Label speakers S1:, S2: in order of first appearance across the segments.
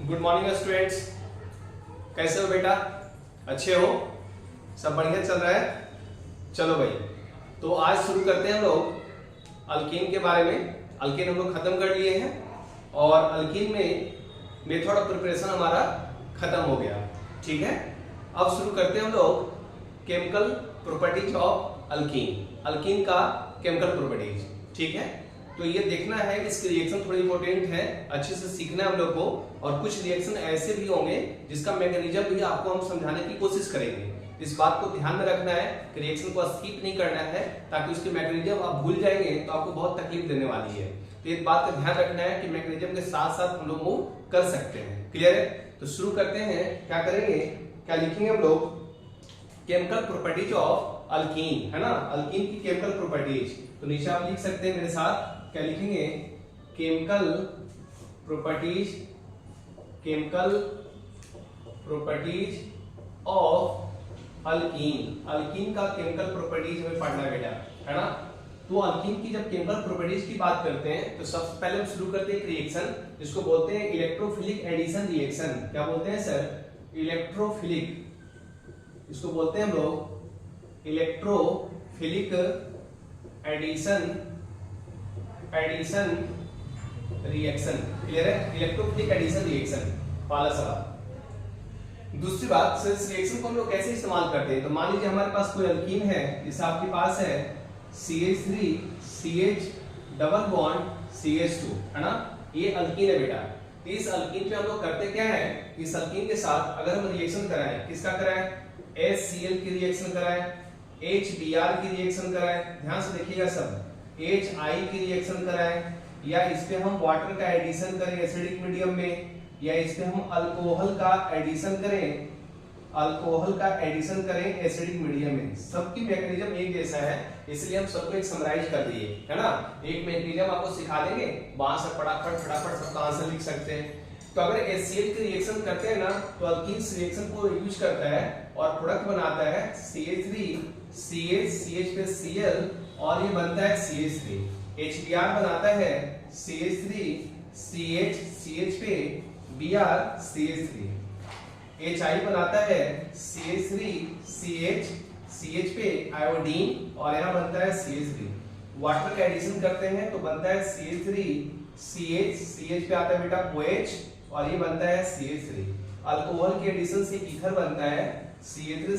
S1: Good morning students. कैसे हो बेटा? अच्छे हो? सब बढ़िया चल रहा है? चलो भाई, तो आज शुरू करते हैं हम लोग अल्कीन के बारे में। अल्कीन हम लोग खत्म कर लिए हैं और अल्कीन में मेथड ऑफ प्रिपरेशन हमारा खत्म हो गया। ठीक है, अब शुरू करते हैं हम लोग chemical properties of alkyne. Alkyne का केमिकल प्रॉपर्टीज। ठीक है, तो ये देखना है कि इसके रिएक्शन थोड़ी इंपॉर्टेंट है, अच्छे से सीखना है हम लोग को। और कुछ रिएक्शन ऐसे भी होंगे जिसका मैकेनिज्म भी आपको हम समझाने की कोशिश करेंगे। इस बात को ध्यान में रखना है कि रिएक्शन को स्किप नहीं करना है, ताकि उसके मैकेनिज्म आप भूल जाएंगे तो आपको बहुत तकलीफ देने वाली है। तो इस बात का ध्यान रखना है कि मैकेनिज्म के साथ साथ हम लोग मूव कर सकते हैं। क्लियर है? तो शुरू करते हैं। क्या करेंगे, क्या लिखेंगे हम लोग? केमिकल प्रॉपर्टीज ऑफ अल्कीन, है ना। अल्कीन की केमिकल प्रॉपर्टीज। तो नीचे आप लिख सकते हैं मेरे साथ। क्या लिखेंगे? Chemical properties of alkyne. Alkyne का केमिकल प्रॉपर्टीज हमें पढ़ना है बेटा, है ना। तो अल्कीन की जब केमिकल प्रॉपर्टीज की बात करते हैं तो सबसे पहले हम शुरू करते हैं एक रिएक्शन जिसको बोलते हैं इलेक्ट्रोफिलिक एडिशन रिएक्शन। क्या बोलते हैं सर? इलेक्ट्रोफिलिक। इसको बोलते हैं हम लोग इलेक्ट्रोफिलिक एडिशन रिएक्शन। क्लियर है? इलेक्ट्रोफिलिक एडिशन रिएक्शन पहला सवाल। दूसरी बात, सर इस रिएक्शन को हम लोग कैसे इस्तेमाल करते हैं? तो मान लीजिए हमारे पास कोई अल्कीन है, जैसे आपके पास है CH3 CH double bond CH2, है ना। ये अल्कीन है बेटा। इस अल्कीन पे हम लोग करते क्या है, इस अल्कीन के साथ अगर हम रिएक्शन कराएं, किसका कराएं? HCl की रिएक्शन कराएं, HBr की रिएक्शन कराएं, ध्यान से देखिएगा सब, HI की रिएक्शन कराएं, या इस पे हम वाटर का एडिशन करें एसिडिक मीडियम में, या इस पे हम अल्कोहल का एडिशन करें एसिडिक मीडियम में। सबकी मैकेनिज्म एक जैसा है, इसलिए हम सबको एक समराइज कर दिए, है ना। एक मैकेनिज्म आपको सिखा देंगे, वहां से फटाफट सबका आंसर लिख सकते हैं। तो अगर HCl की रिएक्शन करते हैं ना, तो अल्कीन रिएक्शन को यूज करता है और प्रोडक्ट बनाता है CH3 CH पे Cl और ये बनता है CH3। HBr बनाता है CH3 CH पे Br CH3। HI बनाता है CH3 CH पे आयोडीन और यहाँ बनता है CH3। वाटर का एडिशन करते हैं तो बनता है CH3 CH पे आता है बेटा OH और ये बनता है CH3। अल्कोहल के एडिशन से ईथर बनता है CH3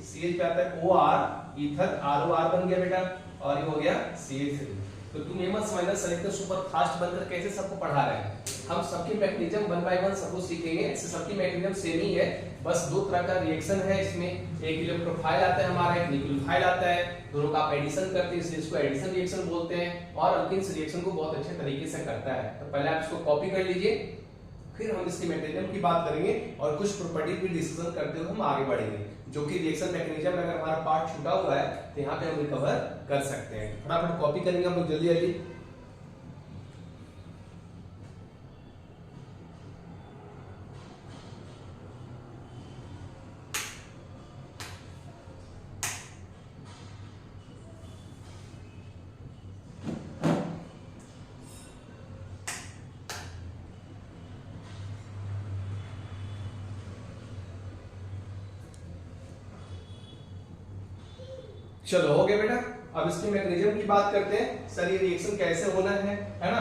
S1: CH पे आता है OR, ईथर ROR बन गया बेटा और ये हो गया CH3। तो तुम ये मत समझना सर एकदम सुपर फास्ट बनकर कैसे सबको पढ़ा रहे हैं। हम सबके मैकेनिज्म 1 बाय 1 सबको सीखेंगे। इससे सबकी मैकेनिज्म सेम ही है, बस दो तरह का रिएक्शन है इसमें। एक इलेक्ट्रोफाइल आता है हमारा, एक न्यूक्लियोफाइल आता है। दोनों का आप एडिशन करते हैं, इसलिए इसको एडिशन रिएक्शन बोलते हैं। और अल्कीन रिएक्शन को बहुत अच्छे तरीके से करता है। तो पहले आप इसको कॉपी कर लीजिए, फिर हम इसके मैकेनिज्म की बात करेंगे और कुछ प्रॉपर्टी भी डिस्कशन करते हुए हम आगे बढ़ेंगे। जो कि रिएक्शन मैकेनिज्म में अगर हमारा पार्ट छूटा हुआ है तो यहाँ पे हम रिकवर कर सकते हैं। फटाफट कॉपी करेंगे हम लोग जल्दी जल्दी। चलो हो गया बेटा। अब इसके मैकेनिज्म की बात करते हैं। सर ये रिएक्शन कैसे होना है ना।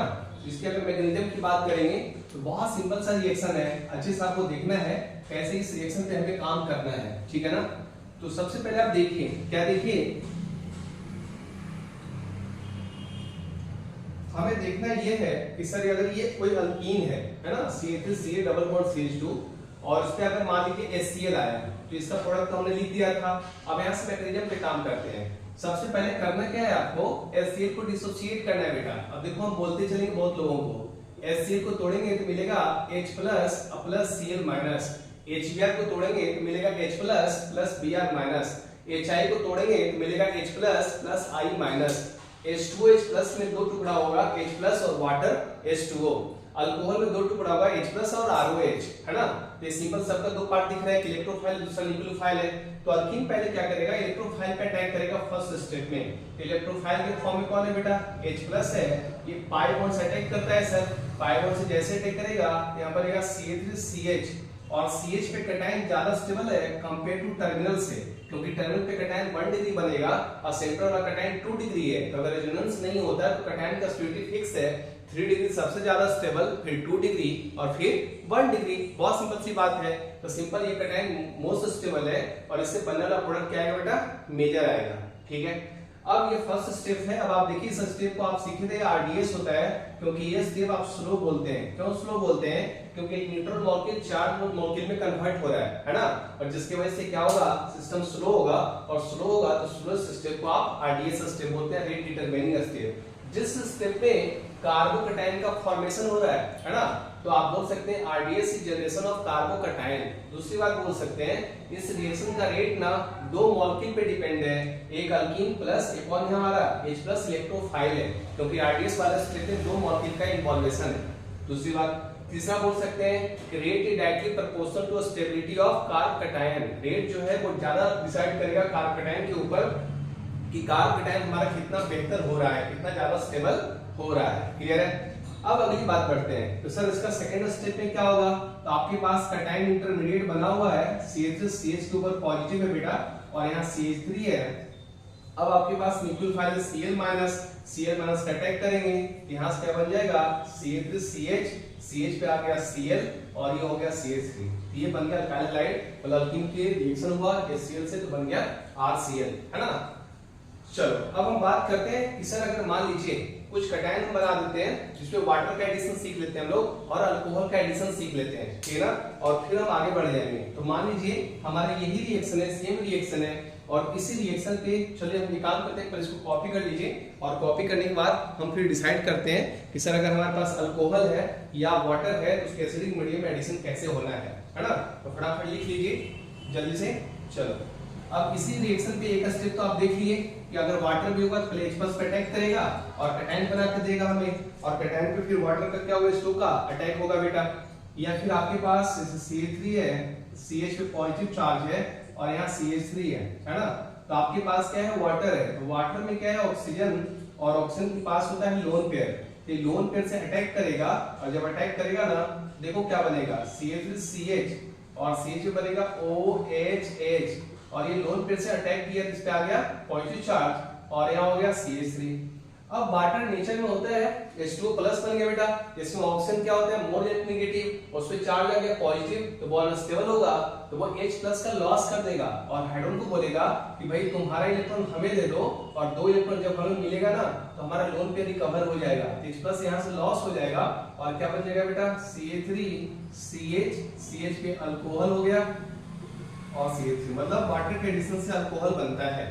S1: इसके अगर मैकेनिज्म की बात करेंगे तो बहुत सिंपल सा रिएक्शन है, अच्छे से आपको देखना है कैसे इस रिएक्शन पे हमें काम करना है, ठीक है ना। तो सबसे पहले आप देखिए, क्या देखिए, हमें देखना ये है कि सर अगर ये कोई अल्कीन है ना, CH3 CH double bond CH2 और इस पे अगर मान लीजिए HCl आया तो इसका प्रोडक्ट हमने लिख दिया था। अब यहाँ से मैकेनिज्म पे काम करते हैं। सबसे पहले करना क्या है आपको, HCl को डिसोसिएट करना है बेटा। अब देखो हम बोलते चलेंगे बहुत लोगों को, HCl को तोड़ेंगे तो मिलेगा H plus Cl minus, HBr को तोड़ेंगे तो मिलेगा H plus Br minus, HI को तोड़ेंगे तो मिलेगा H plus I minus, H2OH plus में दो टुकड़ा होगा H प्लस और वाटर H2O, अल्कोहल में दो टुकड़ा होगा H प्लस और ROH, है ना। तो ये सिंपल सबका दो पार्ट दिख रहा है, इलेक्ट्रोफाइल दूसरा न्यूक्लियोफाइल है। तो अल्कीन पहले क्या करेगा, इलेक्ट्रोफाइल पे अटैक करेगा फर्स्ट स्टेप में। तो इलेक्ट्रोफाइल के फॉर्म में कौन है बेटा, H प्लस है, ये पाई बॉन्ड से अटैक करता है सर। पाई बॉन्ड से जैसे अटैक करेगा यहाँ पर आएगा CH3CH, और CH पे कटायन ज्यादा स्टेबल है कंपेयर टू टर्मिनल से, क्योंकि टर्मिनल पे कटायन 1 डिग्री बनेगा और सेंटर वाला कटायन 2 डिग्री है। तो अगर रेजोनेंस नहीं होता है तो कटायन का स्टेबिलिटी फिक्स है, 3 डिग्री सबसे ज्यादा स्टेबल, फिर 2 डिग्री और फिर 1 डिग्री। बहुत सिंपल सी बात है। तो सिंपल ये कटायन मोस्ट स्टेबल है और इससे बनने वाला प्रोडक्ट क्या आएगा बेटा, मेजर आएगा। ठीक है, अब ये फर्स्ट स्टेप है। अब आप देखिए इस स्टेप को आप सीखे थे RDS होता है, क्योंकि ये स्टेप आप स्लो बोलते हैं। क्यों स्लो बोलते हैं, क्योंकि एक न्यूट्रल मॉलिक्यूल चार्ज मॉलिक्यूल में कन्वर्ट हो रहा है ना, और जिसकी वजह से क्या होगा, सिस्टम स्लो होगा, और स्लो होगा तो स्लो स्टेप को आप RDS स्टेप बोलते हैं, रेट डिटरमिनिंग स्टेप। जिस स्टेप में कार्बोकटायन का फॉर्मेशन हो रहा है ना, तो आप बोल सकते हैं RDS is generation of carbocation. दूसरी बात बोल सकते हैं इस रिएक्शन का रेट ना 2 मॉलिक्यूल पे डिपेंड है, एक अल्कीन प्लस एक और हमारा H प्लस इलेक्ट्रोफाइल है, क्योंकि RDS वाला स्टेप में 2 मॉलिक्यूल का इन्वॉल्वेशन है। दूसरी बात, तीसरा बोल सकते हैं कि rate is directly proportional to stability of carbocation. Rate जो है वो ज्यादा डिसाइड करेगा कार्बोकटायन के ऊपर कि कार्बोकटायन हमारा कितना बेहतर हो रहा है, कितना ज्यादा स्टेबल हो रहा है। क्लियर है। अब अगली बात बढ़ते हैं। तो सर इसका सेकंड स्टेप में क्या होगा, तो आपके पास कटायन इंटरमीडिएट बना हुआ है, CH3CH के ऊपर पॉजिटिव है बेटा, और यहाँ CH3 है। अब आपके पास न्यूक्लियोफाइल Cl- का अटैक करेंगे, यहाँ से क्या बन जाएगा CH3CH, CH पे आ गया Cl और ये हो गया CH3, ये बन गया अल्काइल हाइड्राइड, मतलब अल्कीन के रिएक्शन हुआ HCl से तो बन गया RCl, है ना। चलो अब हम बात करते हैं कि सर अगर मान लीजिए कुछ कटायन हम बना देते हैं जिसमें वाटर का एडिशन सीख लेते हैं हम लोग और अल्कोहल का एडिशन सीख लेते हैं, ठीक है ना, और फिर हम आगे बढ़ जाएंगे। तो मान लीजिए हमारे यही रिएक्शन है, सेम रिएक्शन है, और इसी रिएक्शन पे चलिए हम निकाल करते हैं, पर इसको कॉपी कर लीजिए, और कॉपी करने के बाद हम फिर डिसाइड करते हैं कि सर अगर हमारे पास अल्कोहल है या वाटर है तो उसके एसिडिक मीडियम में एडिशन कैसे होना है ना। तो फटाफट लिख लीजिए जल्दी से। चलो अब इसी रिएक्शन पे एक स्टेप तो आप देख लिए कि अगर वाटर भी होगा तो पहले H+ पे अटैक करेगा और कटायन बना के देगा हमें, और कटायन पे फिर वाटर का क्या होगा, H2 का अटैक होगा बेटा। या फिर आपके पास CH3 है, CH पे पॉजिटिव चार्ज है और यहाँ CH3 है ना, तो आपके पास क्या है, वाटर है, तो वाटर में क्या है, ऑक्सीजन, और ऑक्सीजन के पास होता है लोन पेयर, तो लोन पेयर से अटैक करेगा, और जब अटैक करेगा ना देखो क्या बनेगा, CH3CH और CH पे बनेगा OHH, और ये लोन पेयर से अटैक किया इस पे आ गया पॉजिटिव चार्ज और यहाँ हो गया CH3। अब वाटर नेचर में होता है H2O प्लस बन गया बेटा, इसमें ऑक्सीजन क्या होता है, मोर नेगेटिव, उस पे चार्ज आ गया पॉजिटिव, तो बॉन्ड स्टेबल होगा, तो वो H+ का लॉस कर देगा और हाइड्रोजन को बोलेगा कि भाई तुम्हारा इलेक्ट्रॉन हमें दे दो, और 2 इलेक्ट्रॉन जब हमें मिलेगा ना तो हमारा लोन पेयर रिकवर हो जाएगा, H+ यहाँ से लॉस हो जाएगा, और क्या बन जाएगा बेटा, CH3CH, CH पे अल्कोहल हो गया और CH3, मतलब वाटर के एडिशन से अल्कोहल बनता है।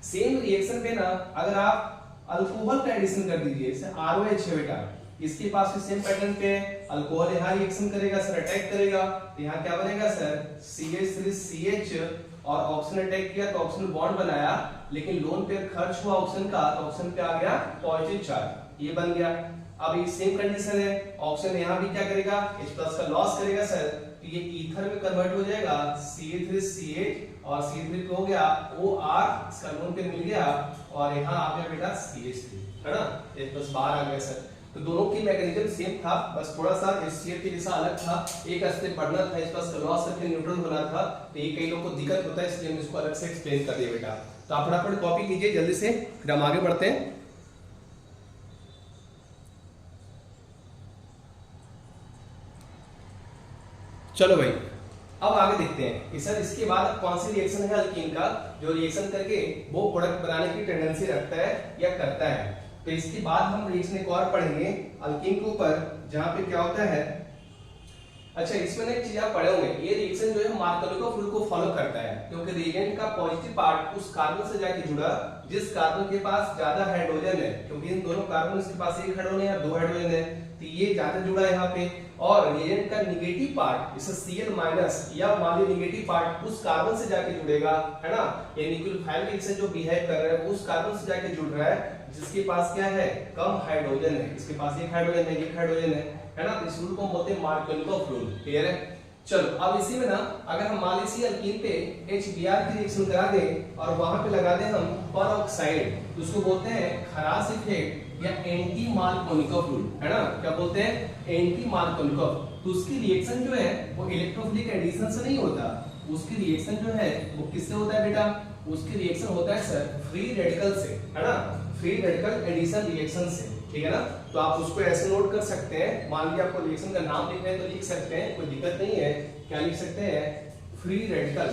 S1: सेम रिएक्शन पे ना अगर आप अल्कोहल का एडिशन कर दीजिए, जैसे ROH है बेटा, इसके पास भी सेम पैटर्न पे है, अल्कोहल यहाँ रिएक्शन करेगा सर, अटैक करेगा, तो यहाँ क्या बनेगा सर, CH3CH, और ऑक्सीजन अटैक किया तो ऑक्सीजन बॉन्ड बनाया, लेकिन लोन पेयर खर्च हुआ ऑक्सीजन का, तो ऑक्सीजन पे आ गया पॉजिटिव चार्ज, ये बन गया। अब ये सेम कंडीशन है, ऑक्सीजन यहाँ भी क्या करेगा, H+ का लॉस करेगा सर, तो ये ईथर में कन्वर्ट हो जाएगा, CH3CH और CH3 पे हो गया OR, इसका लोन पेयर मिल गया, और यहाँ आ गया बेटा CH3, है ना, H+ बाहर आ गया सर। तो दोनों की मैकेनिज्म सेम था, बस थोड़ा सा HCl के जैसा अलग था, एक स्टेप बढ़ना था, H+ का लॉस करके न्यूट्रल होना था, तो ये कई लोगों को दिक्कत होता है, इसलिए हम इसको अलग से एक्सप्लेन कर दिया बेटा। तो आप फटाफट कॉपी कीजिए जल्दी से, फिर हम आगे बढ़ते हैं। चलो भाई अब आगे देखते हैं कि सर इसके बाद कौन सी रिएक्शन है अल्कीन का जो रिएक्शन करके वो प्रोडक्ट बनाने की टेंडेंसी रखता है या करता है। तो इसके बाद हम रिएक्शन एक और पढ़ेंगे अल्कीन के ऊपर, जहां पे क्या होता है, अच्छा इसमें एक चीज आप पढ़े होंगे, ये रिएक्शन जो है मार्कोनिकोव रूल को फॉलो करता है, क्योंकि रिएजेंट का पॉजिटिव पार्ट उस कार्बन से जाके जुड़ा जिस कार्बन के पास ज्यादा हाइड्रोजन है, क्योंकि इन दोनों कार्बन के पास एक हाइड्रोजन या 2 हाइड्रोजन है, तो ये ज्यादा जुड़ा है यहाँ पे, और रिएजेंट का नेगेटिव पार्ट जैसे Cl- या मान लीजिए नेगेटिव पार्ट उस कार्बन से जाके जुड़ेगा, है ना, ये न्यूक्लियोफाइल के से जो बिहेव कर रहा है उस कार्बन से जाके जुड़ रहा है जिसके पास क्या है, कम हाइड्रोजन है, इसके पास एक हाइड्रोजन है, एक हाइड्रोजन है ना, तो इस रूल को बोलते हैं मार्कोनिकोव रूल। क्लियर है। चलो अब इसी में ना अगर हम मान लीजिए अल्कीन पे HBr की रिएक्शन करा दें और वहां पे लगा दें हम पर ऑक्साइड, तो उसको बोलते हैं खरास इफेक्ट या एंटी मार्कोनिकोव रूल, है ना, क्या बोलते हैं, एंटी मार्कोनिकोव। तो उसकी रिएक्शन जो है वो इलेक्ट्रोफिलिक एडिशन से नहीं होता, उसकी रिएक्शन जो है वो किससे होता है बेटा, उसकी रिएक्शन होता है सर फ्री रेडिकल से, है ना, फ्री रेडिकल एडिशन रिएक्शन से, ठीक है ना। तो आप उसको ऐसे नोट कर सकते हैं, मान लीजिए आपको रिएक्शन का नाम लिखना है तो लिख सकते हैं, कोई दिक्कत नहीं है। क्या लिख सकते हैं, फ्री रेडिकल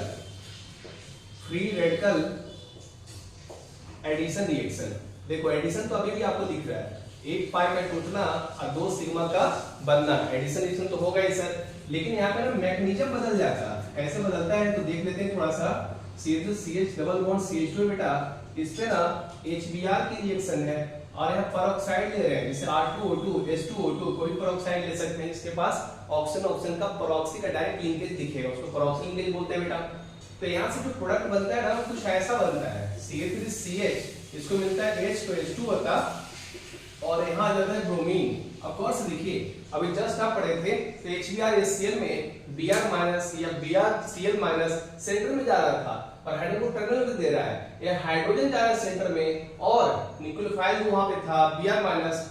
S1: एडिशन रिएक्शन। देखो एडिशन तो अभी भी आपको दिख रहा है, 1 पाई का टूटना और 2 सिग्मा का बनना, एडिशन रिएक्शन तो होगा ही सर। लेकिन यहाँ पे ना मैकेनिज्म बदल जाता है, कैसे बदलता है तो देख लेते हैं थोड़ा सा। CH डबल बॉन्ड CH2 बेटा, इस पे ना HBr की रिएक्शन है और यहाँ पेरोक्साइड ले रहे हैं, जैसे R2O2 H2O2, कोई पेरोक्साइड ले सकते हैं, इसके पास ऑक्सीजन का पेरोक्सी का डायरेक्ट लिंकेज दिखेगा, उसको पेरोक्सी लिंकेज बोलते हैं बेटा। तो यहाँ से जो प्रोडक्ट बनता है ना कुछ ऐसा बनता है, CH3CH, इसको मिलता है H, तो H2 होता, और यहाँ आ जाता है ब्रोमीन। ऑफ कोर्स देखिए अभी जस्ट आप पढ़े थे तो HBrHCl में Br माइनस या BrCl माइनस सेंटर में जा रहा था और हाइड्रोजन टर्मिनल पे दे रहा है, ये हाइड्रोजन जा रहा है सेंटर में और न्यूक्लियोफाइल जो वहां पे था Br माइनस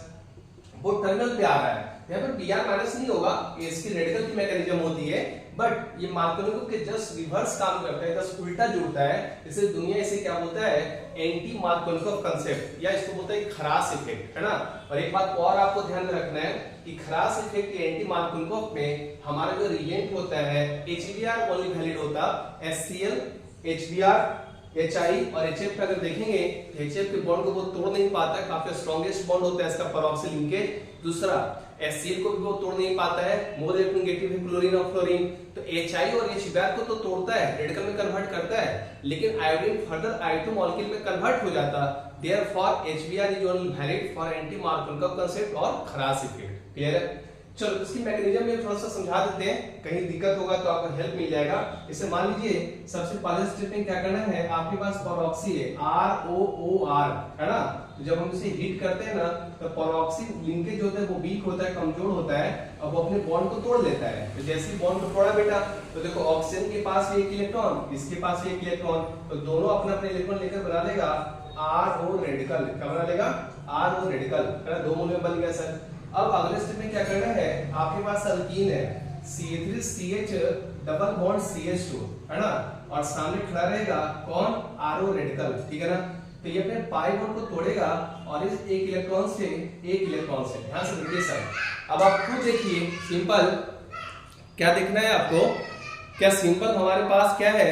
S1: वो टर्मिनल पे आ रहा है। यहाँ पर Br माइनस नहीं होगा, ये इसकी रेडिकल की मैकेनिज्म होती है, बट ये मार्कोनिकोव के जस्ट रिवर्स काम करता है, जस्ट उल्टा जुड़ता है। इसे दुनिया इसे क्या बोलता है, एंटी मार्कोनिकोव कांसेप्ट, या इसको बोलते हैं खरास इफेक्ट, है ना। और एक बात और आपको ध्यान में रखना है कि खरास इफेक्ट के एंटी मार्कोनिकोव में हमारा जो रिएजेंट होता है HBr ओनली वैलिड होता, HCl HBr HI और HF अगर देखेंगे तो HF के बॉन्ड को वो तोड़ नहीं पाता, काफी स्ट्रॉन्गेस्ट बॉन्ड होता है इसका पेरोक्सी लिंकेज। दूसरा HCl को भी वो तोड़ नहीं पाता है, मोर इलेक्ट्रोनेगेटिव है क्लोरीन और फ्लोरीन। तो HI और HBr को तो तोड़ता है, रेडिकल में कन्वर्ट करता है, लेकिन आयोडीन फर्दर I2 मॉलिक्यूल में कन्वर्ट हो जाता। Therefore HBr is only valid for anti Markovnikov concept और खरास इफेक्ट। क्लियर है। चलो इसकी मैकेनिज्म में थोड़ा सा समझा देते हैं, कहीं दिक्कत होगा तो आपको हेल्प मिल जाएगा। इसे मान लीजिए सबसे पहले स्टेप में क्या करना है, आपके पास पेरोक्सी है ROOR, है ना। तो जब हम इसे हीट करते हैं ना तो पेरोक्सी लिंकेज होता है वो वीक होता है, कमजोर होता है, अब वो अपने बॉन्ड को तोड़ लेता है। तो जैसे ही बॉन्ड को तोड़ा बेटा तो देखो ऑक्सीजन के पास भी एक इलेक्ट्रॉन, इसके पास भी एक इलेक्ट्रॉन, तो दोनों अपना अपना इलेक्ट्रॉन लेकर बना लेगा RO रेडिकल। क्या बना लेगा, RO रेडिकल, है ना, 2 मूल में बन गया सर। अब अगले स्टेप में क्या करना है, आपके पास अल्कीन है CH3CH डबल बॉन्ड CH2, है ना, और सामने खड़ा रहेगा कौन, RO रेडिकल, ठीक है ना। तो ये अपने पाई बॉन्ड को तोड़ेगा और इस एक इलेक्ट्रॉन से ध्यान से देखिए सर। अब आप खुद देखिए, सिंपल क्या देखना है आपको, क्या सिंपल हमारे पास क्या है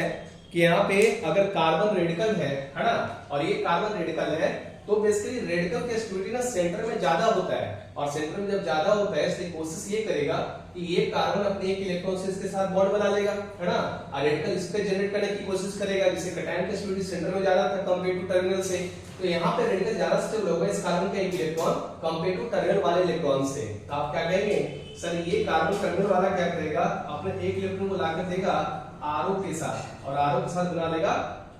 S1: कि यहाँ पे अगर कार्बन रेडिकल है ना, और ये कार्बन रेडिकल है तो बेसिकली रेडिकल की एक्टिविटी ना सेंटर में ज्यादा होता है, और सेंटर में जब ज्यादा होता है इसलिए कोशिश ये करेगा कि ये कार्बन अपने एक इलेक्ट्रॉन से इसके साथ बॉन्ड बना लेगा, है ना, और रेडिकल इसके जनरेट करने की कोशिश करेगा, जिससे कैटायन की एक्टिविटी सेंटर में ज्यादा था कंपेयर टू टर्मिनल से। तो यहाँ पे रेडिकल ज्यादा स्टेबल होगा इस कार्बन का एक इलेक्ट्रॉन कंपेयर टू टर्मिनल वाले इलेक्ट्रॉन से। तो आप क्या कहेंगे सर, ये कार्बन टर्मिनल वाला क्या करेगा, अपने एक इलेक्ट्रॉन को लाकर देगा RO के साथ, और RO के साथ बना लेगा,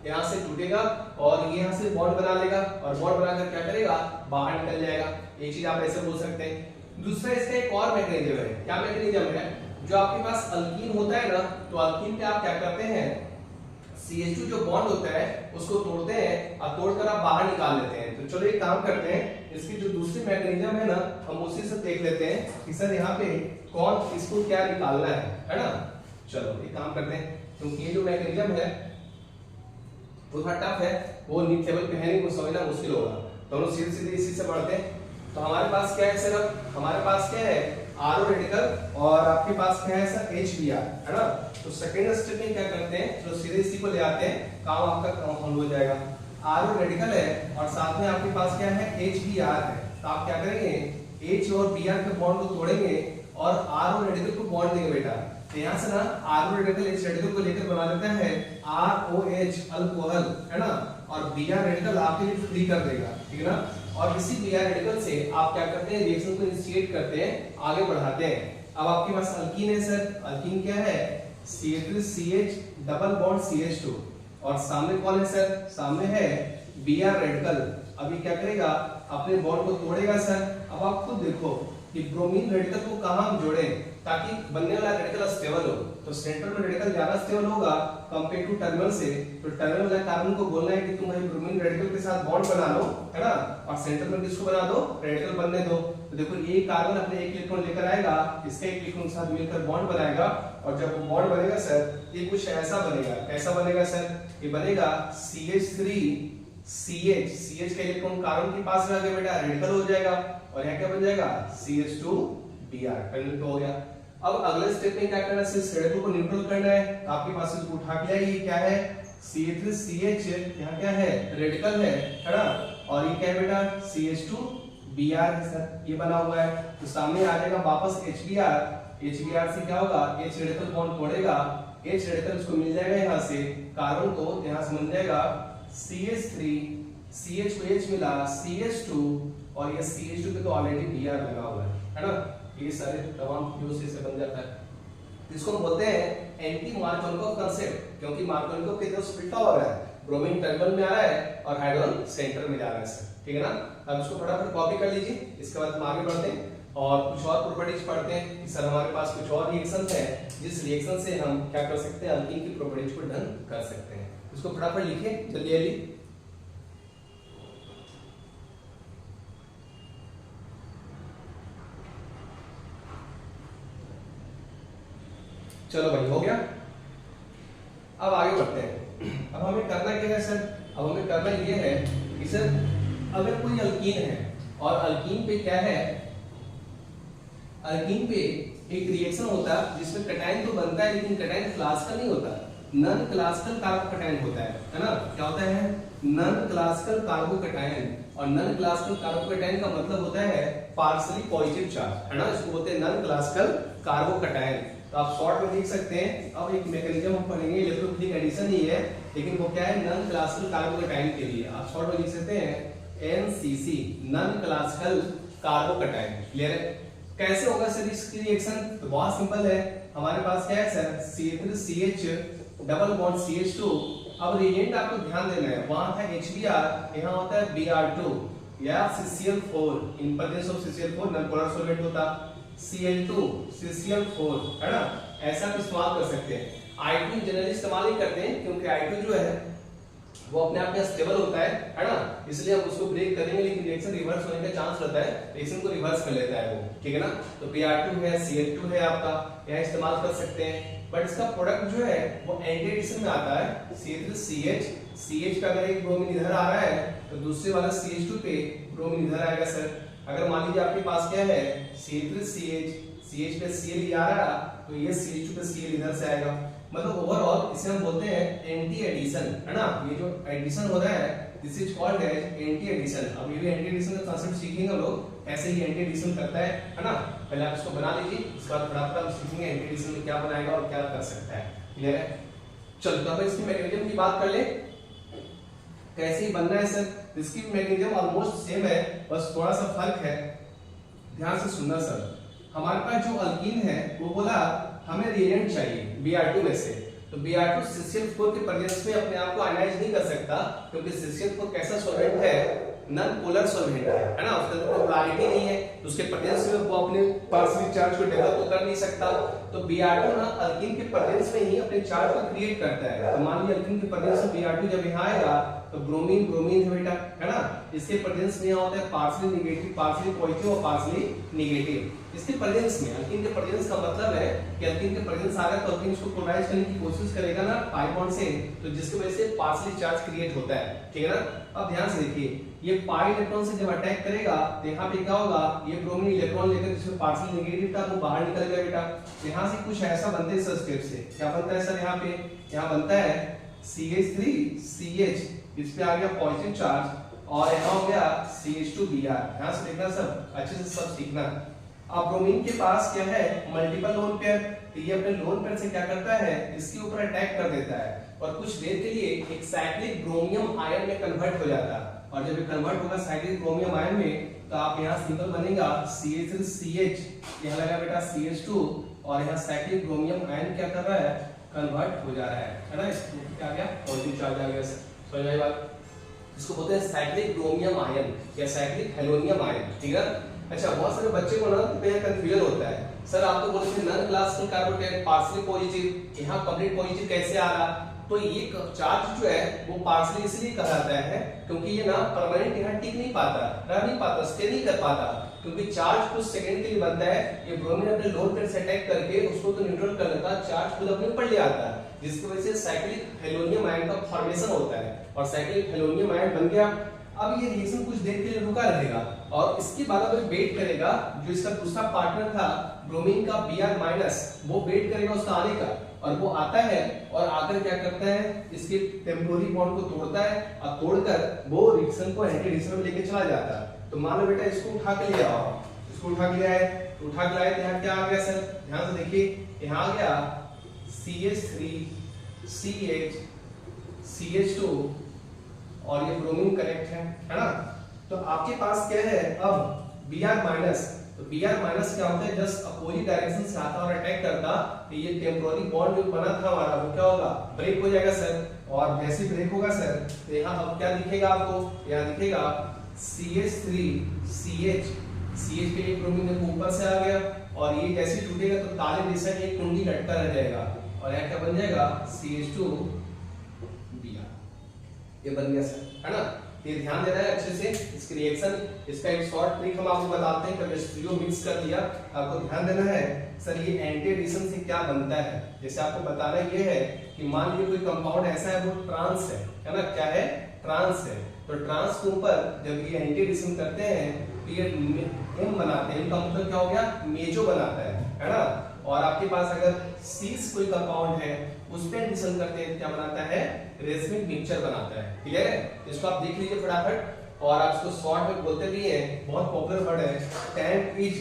S1: यहाँ से टूटेगा और ये यहाँ से बॉन्ड बना लेगा, और बॉन्ड बनाकर क्या करेगा, बाहर निकल जाएगा। एक चीज आप ऐसे बोल सकते हैं। दूसरा इसका एक और मैकेनिज्म है, क्या मैकेनिज्म है, जो आपके पास अल्कीन होता है ना, तो अल्कीन पे आप क्या करते हैं, CH2 जो बॉन्ड होता है उसको तोड़ते हैं और तोड़कर आप बाहर निकाल लेते हैं। तो चलो एक काम करते हैं, इसकी जो दूसरी मैकेनिज्म है ना हम उसी से देख लेते हैं कि सर यहाँ पे कौन इसको क्या निकालना है ना। चलो एक काम करते हैं, क्योंकि ये जो मैकेनिज्म है वो थोड़ा टफ है, वो नीट लेवल पे है नहीं, वो समझना मुश्किल होगा, तो हम सीधे सीधे इसी से बढ़ते हैं। तो हमारे पास क्या है सर, अब हमारे पास क्या है RO रेडिकल और आपके पास क्या है सर HBr, है ना। तो सेकंड स्टेप में क्या करते हैं, तो सीधे इसी को ले आते हैं, काम आपका कंपाउंड हो जाएगा। RO रेडिकल है और साथ में आपके पास क्या है HBr है, तो आप क्या करेंगे H और Br के बॉन्ड को तोड़ेंगे और RO रेडिकल को बॉन्ड देंगे बेटा। तो यहाँ से ना RO रेडिकल H रेडिकल को लेकर बना लेता है ROH अल्कोहल, है ना, और Br रेडिकल आपके लिए फ्री कर देगा, ठीक है ना। और इसी Br रेडिकल से आप क्या करते हैं, रिएक्शन को इनिशिएट करते हैं, आगे बढ़ाते हैं। अब आपके पास अल्कीन है सर, अल्कीन क्या है CH3CH डबल बॉन्ड CH2, और सामने कौन है सर, सामने है Br रेडिकल। अभी क्या करेगा, अपने बॉन्ड को तोड़ेगा सर। अब आप खुद देखो कि ब्रोमीन रेडिकल को कहां हम जोड़े ताकि बनने वाला रेडिकल स्टेबल हो। तो सेंटर में रेडिकल ज्यादा स्टेबल होगा कंपेयर टू टर्मिनल से। तो टर्मिनल वाला कार्बन को बोलना है कि तुम भाई ब्रोमीन रेडिकल के साथ बॉन्ड बना लो, है ना, और सेंटर में किसको बना दो, रेडिकल बनने दो। तो देखो ये कार्बन अपने एक इलेक्ट्रॉन लेकर आएगा, इसका एक इलेक्ट्रॉन के साथ मिलकर बॉन्ड बनाएगा, और जब वो बॉन्ड बनेगा सर ये कुछ ऐसा बनेगा। कैसा बनेगा सर, ये बनेगा CH3CH। CH का इलेक्ट्रॉन कार्बन के पास में आ गया बेटा, रेडिकल हो जाएगा, और यहाँ क्या बन जाएगा CH2Br, टर्मिनल हो गया। अब अगले स्टेप में क्या करना है, सिर्फ रेडिकल को न्यूट्रल करना है। तो आपके पास इसको उठा के लाइए, ये क्या है CH3CH, यहाँ क्या है रेडिकल है ना, और ये क्या है बेटा CH2Br है सर, ये बना हुआ है। तो सामने आ जाएगा वापस HBr, HBr से क्या होगा, H रेडिकल बॉन्ड तोड़ेगा, H रेडिकल इसको मिल जाएगा यहाँ से, कार्बन को यहाँ से मिल जाएगा CH3, CH को H मिला CH2, और ये CH2 पे तो ऑलरेडी Br लगा हुआ है ना, ये सारे तमाम फ्यूज से बन जाता है। इसको हम बोलते हैं एंटी मार्कोनिकोव कांसेप्ट, क्योंकि मार्कोनिकोव की तरफ उल्टा हो रहा है, ब्रोमीन टर्मिनल में आ रहा है और हाइड्रोजन सेंटर में जा रहा है सर, ठीक है ना। अब इसको फटाफट कॉपी कर लीजिए, इसके बाद हम आगे बढ़ते हैं और कुछ और प्रॉपर्टीज पढ़ते हैं कि सर हमारे पास कुछ और रिएक्शन है जिस रिएक्शन से हम क्या कर सकते हैं, अल्कीन की प्रॉपर्टीज को ढंग कर सकते हैं। इसको फटाफट लिखिए जल्दी जल्दी। चलो भाई हो गया, अब आगे बढ़ते हैं। अब हमें करना क्या है सर, अब हमें करना ये है कि सर अगर कोई अल्कीन है और अल्कीन पे क्या है, अल्कीन पे एक रिएक्शन होता है जिसमें कटायन तो बनता है लेकिन कटायन क्लासिकल नहीं होता, नॉन क्लासिकल कार्बोकटायन होता है ना। क्या होता है, नॉन क्लासिकल कार्बोकटायन, और नॉन क्लासिकल कार्बोकटायन का मतलब होता है पार्शियली पॉजिटिव चार्ज, है ना, इसको बोलते हैं नॉन क्लासिकल कार्बोकटायन। तो आप शॉर्ट में लिख सकते हैं। अब एक मैकेनिज्म हम पढ़ेंगे, इलेक्ट्रोफिलिक एडिशन ही है लेकिन वो क्या है, नॉन क्लासिकल कार्बोकटायन के लिए आप शॉर्ट में लिख सकते हैं NCC, non classical carbocation. Clear है, कैसे होगा सर इसकी रिएक्शन, तो बहुत सिंपल है, हमारे पास क्या है sir CH3CH double bond CH2। अब रिएजेंट आपको ध्यान देना है, वहां था HBr, यहाँ होता है Br2 या CCl4, in presence of CCl4 non polar solvent होता, Cl2 CCl4, है ना, ऐसा भी इस्तेमाल कर सकते हैं। I2 जनरली इस्तेमाल नहीं करते हैं क्योंकि I2 जो है वो अपने आप में स्टेबल होता है ना, इसलिए हम उसको ब्रेक करेंगे, लेकिन रिएक्शन रिवर्स होने का चांस रहता है, रिएक्शन को रिवर्स कर लेता है वो, ठीक है ना। तो Br2 है, Cl2 है आपका, यहाँ इस्तेमाल कर सकते हैं। बट इसका प्रोडक्ट जो है वो एंटी एडिशन में आता है, CH3CH, CH पे अगर एक ब्रोमीन इधर आ रहा है तो दूसरे वाला CH2 पे ब्रोमीन इधर आएगा सर। अगर मान लीजिए आपके पास क्या है CH3CH, CH पे Cl आ रहा तो ये CH2 पे Cl इधर से आएगा, मतलब ओवरऑल इसे हम बोलते हैं एंटी एडिशन, है ना। ये जो एडिशन हो रहा है this is called as anti addition. अब ये भी एंटी एडिशन का कांसेप्ट सीखेंगे हम लोग, ऐसे ही एंटी एडिशन करता है ना। पहले आप इसको बना लीजिए, उसके बाद फटाफट हम सीखेंगे एंटी एडिशन में क्या बनाएगा और क्या कर सकता है। क्लियर है, चलो तो अब इसकी मैकेनिज्म की बात कर ले, कैसे ही बनना है सर। इसकी मैकेनिज्म ऑलमोस्ट सेम है, बस थोड़ा सा फर्क है, ध्यान से सुनना सर। हमारे पास जो अल्कीन है वो बोला हमें रिएजेंट चाहिए Br2 में से, तो Br2 CCl4 के प्रेजेंस में अपने आप को आयनाइज नहीं कर सकता क्योंकि CCl4 कैसा सॉल्वेंट है, नॉन पोलर सॉल्वेंट है ना, उसके अंदर कोई पोलैरिटी नहीं है, तो उसके प्रेजेंस में वो अपने पार्शियल चार्ज को डेवलप कर नहीं सकता। तो Br2 ना अल्कीन के प्रेजेंस में ही अपने चार्ज को क्रिएट करता है। तो मान लीजिए अल्कीन के प्रेजेंस में Br2 जब यहाँ आएगा तो ब्रोमीन ब्रोमीन है बेटा, है ना, इसके प्रेजेंस में होता है पार्शियली नेगेटिव, पार्शियली पॉजिटिव और पार्शियली नेगेटिव। इसके प्रेजेंस में, अल्कीन के प्रेजेंस का मतलब है कि अल्कीन के प्रेजेंस आ रहा है तो अल्कीन इसको पोलराइज करने की कोशिश करेगा ना पाई बॉन्ड से, तो जिसकी वजह से पार्शियली चार्ज क्रिएट होता है, ठीक है ना। अब ध्यान से देखिए, ये पाई इलेक्ट्रॉन से जब अटैक करेगा तो यहाँ पे क्या होगा, ये ब्रोमीन इलेक्ट्रॉन लेकर जिसमें पार्शियली नेगेटिव था वो बाहर निकल गया बेटा। यहाँ से कुछ ऐसा बनता है सर, स्टेप से क्या बनता है सर, यहाँ पे यहाँ बनता है CH3CH, इस पे आ गया पॉजिटिव चार्ज और यहाँ हो गया CH2Br। यहाँ से देखना सब अच्छे से सब सीखना। अब ब्रोमीन के पास क्या है, मल्टीपल लोन पेयर, तो ये अपने लोन पेयर से क्या करता है, इसके ऊपर अटैक कर देता है और कुछ देर के लिए एक साइक्लिक ब्रोमियम आयन में कन्वर्ट हो जाता है। और जब ये कन्वर्ट होगा साइक्लिक ब्रोमियम आयन में तो आप यहाँ सिंबल बनेगा CH3CH, यहाँ लगा बेटा CH2 और यहाँ साइक्लिक ब्रोमियम आयन क्या कर रहा है, कन्वर्ट हो जा रहा है ना। इसको क्या आ गया, पॉजिटिव चार्ज आ गया, समझ आई बात। इसको बोलते हैं साइक्लिक ब्रोमियम आयन या साइक्लिक हेलोनियम आयन, ठीक है। अच्छा, बहुत सारे बच्चे को ना कंफ्यूजन होता है, सर आप तो बोलते हैं non classical carbonate partially positive, यहाँ कंप्लीट पॉजिटिव कैसे आ रहा? तो ये चार्ज जो है वो पार्शियली इसलिए कहलाता है क्योंकि ये ना परमानेंट यहाँ टिक नहीं पाता, रह नहीं पाता, स्टे नहीं कर पाता, क्योंकि चार्ज कुछ सेकंड के लिए बनता है। ये ब्रोमीन अपने लोन पेयर से अटैक करके उसको तो न्यूट्रल कर लेता है, चार्ज खुद अपने ऊपर ले आता है, जिसकी वजह से साइक्लिक हेलोनियम आयन का फॉर्मेशन होता है और साइक्लिक हेलोनियम आयन बन गया। अब ये रिएक्शन कुछ देर के लिए रुका रहेगा और इसके बाद अब वेट करेगा, जो इसका दूसरा पार्टनर था ब्रोमीन का Br- वो वेट करेगा उसका आने का, और वो आता है और आकर क्या करता है, इसके टेम्पोररी बॉन्ड को तोड़ता है और तोड़कर वो रिएक्शन को एंटी रिएक्शन में लेके चला जाता है। तो मान लो बेटा इसको उठा के ले आओ, इसको उठा के ले आए, उठा के लाए तो यहाँ क्या आ गया सर, ध्यान से देखिए, यहाँ आ गया CH3 CH CH2 और ये ब्रोमीन कनेक्ट है ना। तो आपके पास क्या है अब Br-, तो Br- क्या होता है, जस्ट अपोजिट डायरेक्शन से आता और अटैक करता, तो ये टेम्पोररी बॉन्ड जो बना था हमारा वो क्या होगा, ब्रेक हो जाएगा सर। और जैसे ब्रेक होगा सर तो यहाँ अब क्या दिखेगा आपको, यहाँ दिखेगा CH3 CH पे एक ब्रोमीन ऊपर से आ गया और ये जैसे टूटेगा तो ताले जैसा एक कुंडी लटका रह जाएगा और यहाँ क्या बन जाएगा CH2 Br, ये बन गया सर, है ना। ये ध्यान देना है अच्छे से, इसकी रिएक्शन, इसका एक शॉर्ट ट्रिक हम आपको बताते हैं, केमिस्ट्री मिक्स कर दिया, आपको ध्यान देना है सर ये एंटी एडिशन से क्या बनता है। जैसे आपको बताना ये है कि मान लीजिए कोई कंपाउंड ऐसा है वो ट्रांस है ना, क्या है, ट्रांस है, तो ट्रांस के ऊपर जब ये एंटी एडिशन करते हैं तो ये M बनाते हैं, इनका मतलब क्या हो गया, मेजो बनाता है ना। और आपके पास अगर सीस कोई कंपाउंड है उस पे एडिशन करते हैं क्या बनाता है, रेसमिक मिक्सचर बनाता है, क्लियर है। इसको आप देख लीजिए फटाफट, और आप इसको शॉर्ट में बोलते भी हैं, बहुत पॉपुलर वर्ड है, tank is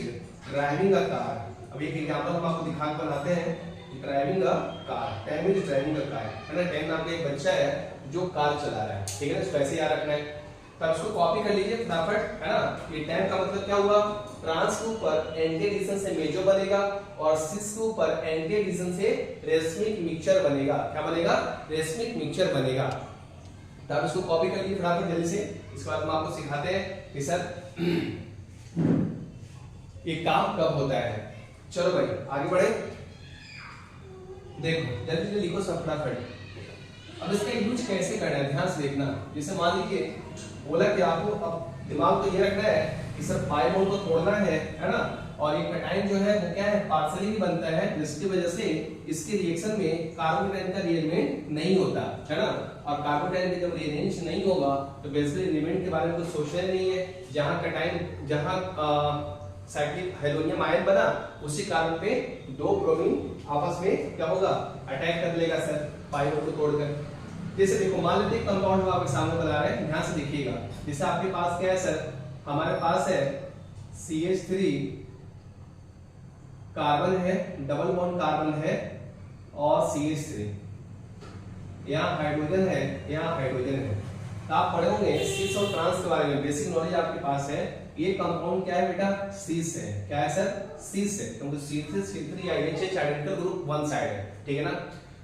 S1: driving a car. अब एक एग्जांपल हम आपको दिखा के बनाते हैं, driving a car, tank is driving a car, है ना। टैंक नाम का एक बच्चा है जो कार चला रहा है, ठीक है ना, इसको ऐसे याद रखना है। तब इसको कॉपी कर लीजिए फटाफट, है ना। ये टैंक का मतलब क्या हुआ, ट्रांस के ऊपर एंटी एडिशन से मेजो बनेगा और सिस के ऊपर एंटी एडिशन से रेसमिक मिक्सचर बनेगा, क्या बनेगा, रेसमिक मिक्सचर बनेगा। तब इसको कॉपी कर लीजिए फटाफट जल्दी से। इसके बाद हम आपको सिखाते हैं कि सर ये काम कब होता है। चलो भाई आगे बढ़े, देखो जल्दी जल्दी लिखो सब फटाफट। अब इसका यूज कैसे करना है ध्यान से देखना। जैसे मान लीजिए बोला कि आपको अब दिमाग तो ये रखना है कि सर पाई बॉन्ड को तोड़ना है ना, और ये कैटायन जो है वो क्या है, पार्शियली ही बनता है, जिसकी वजह से इसके रिएक्शन में कार्बन कैटायन का रीअरेंजमेंट नहीं होता है ना। और कार्बन कैटायन का जब रीअरेंज नहीं होगा तो बेसिकली एलिमेंट के बारे में कुछ सोचना नहीं है। जहां कैटायन, जहां साइक्लिक हेलोनियम आयन बना उसी कार्बन पे दो ब्रोमीन आपस में क्या होगा, अटैक कर लेगा सर पाई बॉन्ड को तोड़कर। जैसे देखो मान लेते हैं कंपाउंड हम आपके सामने बना रहे हैं, ध्यान से देखिएगा। जैसे आपके पास क्या है सर, हमारे पास है CH3 कार्बन है, डबल बॉन्ड कार्बन है और CH3, यहाँ हाइड्रोजन है, यहाँ हाइड्रोजन है। तो आप पढ़े होंगे सिस और ट्रांस के बारे में, बेसिक नॉलेज आपके पास है। ये कंपाउंड क्या है बेटा, सिस है, क्या है सर, सिस है, क्योंकि C3 या HH identical group one side है, ठीक है ना।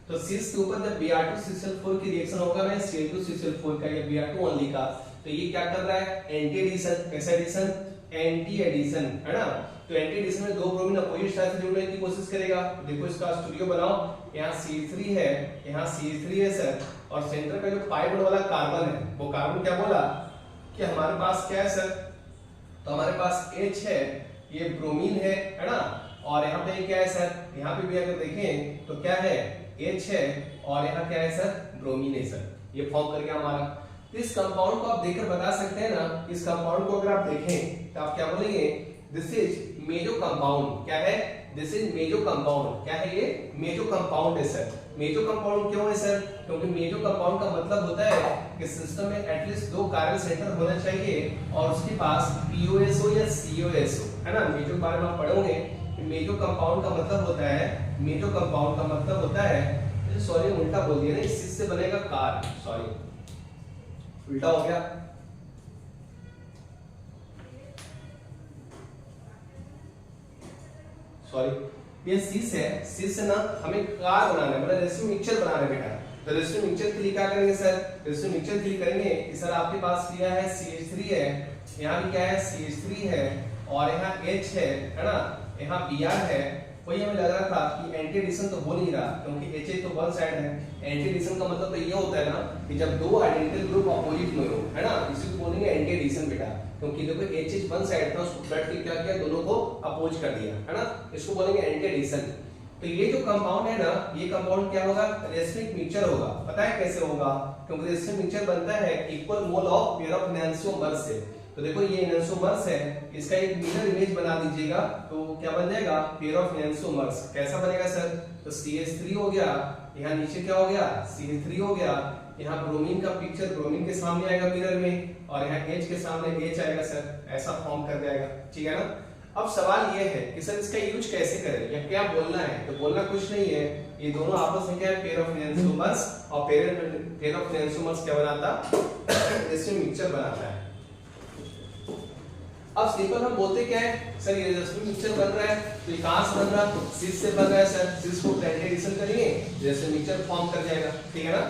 S1: तो सिस के ऊपर जब Br2 की रिएक्शन होगा ना Cl2 का या Br2 ओनली का, तो ये क्या कर रहा है, एंटी एडिशन, कैसा एडिशन, एंटी एडिशन, है ना। तो एंटी एडिशन में दो ब्रोमीन अपोजिट साइड से जुड़ने की कोशिश करेगा। देखो इसका स्टूडियो बनाओ, यहाँ C3 है, यहाँ C3 है सर, और सेंटर का जो पाई बॉन्ड वाला कार्बन है वो कार्बन क्या बोला कि हमारे पास क्या है सर, तो हमारे पास H है, ये ब्रोमीन है ना। और यहाँ पे क्या है सर, यहाँ पे भी अगर देखें तो क्या है, H है और यहाँ क्या है सर, ब्रोमीन है सर, ये फॉर्म कर गया हमारा। तो इस कंपाउंड को आप देखकर बता सकते हैं ना, इस कंपाउंड को अगर आप देखें तो आप क्या बोलेंगे, दिस इज मेजो कंपाउंड, क्या है, दिस इज मेजो कंपाउंड, क्या है, ये मेजो कंपाउंड है सर। मेजो कंपाउंड क्यों है सर, क्योंकि मेजो कंपाउंड का मतलब होता है कि सिस्टम में एटलीस्ट दो कार्बन सेंटर होना चाहिए और उसके पास POSO या COSO, है ना। मेजो के बारे में आप पढ़ोगे, मेजो कंपाउंड का मतलब होता है, मेजो कंपाउंड का मतलब होता है, सॉरी उल्टा बोल दिया ना, इस से बनेगा कार, सॉरी उल्टा हो गया, सॉरी। ये सिस है, सिस से ना हमें कार बनाना है, मतलब रेसिड्यू मिक्सचर बनाना है बेटा। तो रेसिड्यू मिक्सचर के लिए क्या करेंगे सर, रेसिड्यू मिक्सचर के लिए करेंगे कि सर आपके पास क्या है, CH3 है, यहाँ भी क्या है, CH3 है और यहाँ H है ना, यहाँ Br है। वही हमें लग रहा था कि एंटी एडिशन तो हो नहीं रहा क्योंकि HH तो वन साइड है। एंटी एडिशन का मतलब तो ये होता है ना कि जब दो आइडेंटिकल ग्रुप अपोजिट में हो, है ना, इसी को बोलेंगे एंटी एडिशन बेटा। क्योंकि देखो HH वन साइड था, उसको ब्लड के क्या किया, दोनों को अपोज कर दिया, है ना, इसको बोलेंगे एंटी एडिशन। तो ये जो कंपाउंड है ना, ये कंपाउंड क्या होगा, रेसिमिक मिक्सचर होगा। पता है कैसे होगा, क्योंकि रेसिमिक मिक्सचर बनता है equal mole of pair of enantiomers से। तो देखो ये एनांसियोमर्स है, इसका एक मिरर इमेज बना दीजिएगा तो क्या बन जाएगा, पेयर ऑफ एनांसियोमर्स। कैसा बनेगा सर, तो CH3 हो गया, यहाँ नीचे क्या हो गया, CH3 हो गया, यहाँ ब्रोमीन का पिक्चर ब्रोमीन के सामने आएगा मिरर में, और यहाँ H के सामने H आएगा सर, ऐसा फॉर्म कर जाएगा, ठीक है ना। अब सवाल ये है कि सर इसका यूज कैसे करें या क्या बोलना है, तो बोलना कुछ नहीं है, ये दोनों आपस में क्या है, पेयर ऑफ एनांसियोमर्स, और पेयर ऑफ एनांसियोमर्स क्या बनाता, रेसिमिक मिक्सचर बनाता है। अब सिंपल हम बोलते क्या है, सर ये रेसिमिक मिक्सचर बन रहा है, तो ये कहां से बन रहा है, सिस से बन रहा है सर, सिस को प्लेंट एडिशन करेंगे, रेसिमिक मिक्सचर फॉर्म कर जाएगा, ठीक है ना।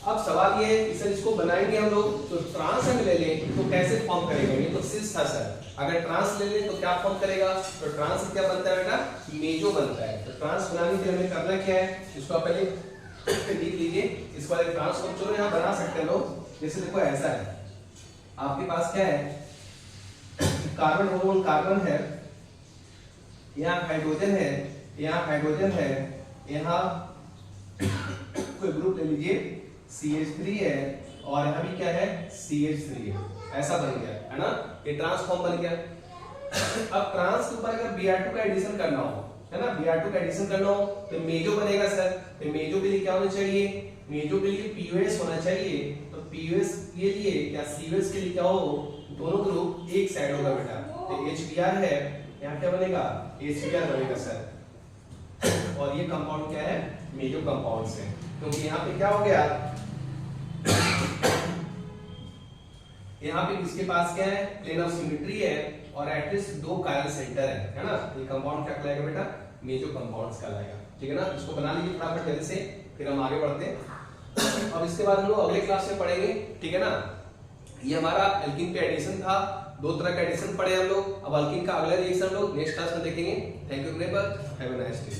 S1: अब सवाल ये है कि सर इसको बनाएंगे हम लोग, तो ट्रांस हम ले लें तो कैसे फॉर्म करेंगे, ये तो सिस था सर, अगर ट्रांस ले लें तो क्या फॉर्म करेगा, तो ट्रांस से क्या बनता है बेटा, मेजो बनता है। तो ट्रांस बनाने के लिए हमें करना क्या है, इसको आप पहले लिख लीजिए, इसको वाले ट्रांस को चलो यहाँ बना सकते हैं लोग। जैसे देखो ऐसा है, आपके पास क्या है, कार्बन होमोन कार्बन है, यहाँ हाइड्रोजन है, यहाँ हाइड्रोजन है, यहाँ कोई ग्रुप ले लीजिए CH3 है, और यहाँ भी क्या है, CH3 है, ऐसा बन गया, है ना, ये ट्रांसफॉर्म बन गया। अब ट्रांस के ऊपर अगर Br2 का एडिशन करना हो, है ना, Br2 का एडिशन करना हो तो मेजो बनेगा सर। तो मेजो के लिए क्या होना चाहिए, मेजो के लिए POS होना चाहिए। तो POS के लिए या COS के लिए क्या हो, दोनों ग्रुप एक साइड होगा बेटा, तो HBr है, यहाँ क्या बनेगा, HBr बनेगा सर। और ये कंपाउंड क्या है, मेजो कंपाउंड है, क्योंकि यहाँ पे क्या हो गया, यहाँ पे इसके पास क्या है, प्लेन ऑफ सिमेट्री है, और एटलीस्ट दो कायरल सेंटर है ना, ये कंपाउंड क्या कहलाएगा बेटा, मेजो कंपाउंड्स कहलाएगा, ठीक है ना। इसको बना लीजिए फटाफट जल्दी से, फिर हम आगे बढ़ते हैं। अब इसके बाद हम लोग अगले क्लास में पढ़ेंगे, ठीक है ना। ये हमारा एल्कीन पे एडिशन था, दो तरह का एडिशन पढ़े हम लोग। अब एल्कीन का अगला रिएक्शन हम लोग नेक्स्ट क्लास में देखेंगे। Thank you very much, have a nice day.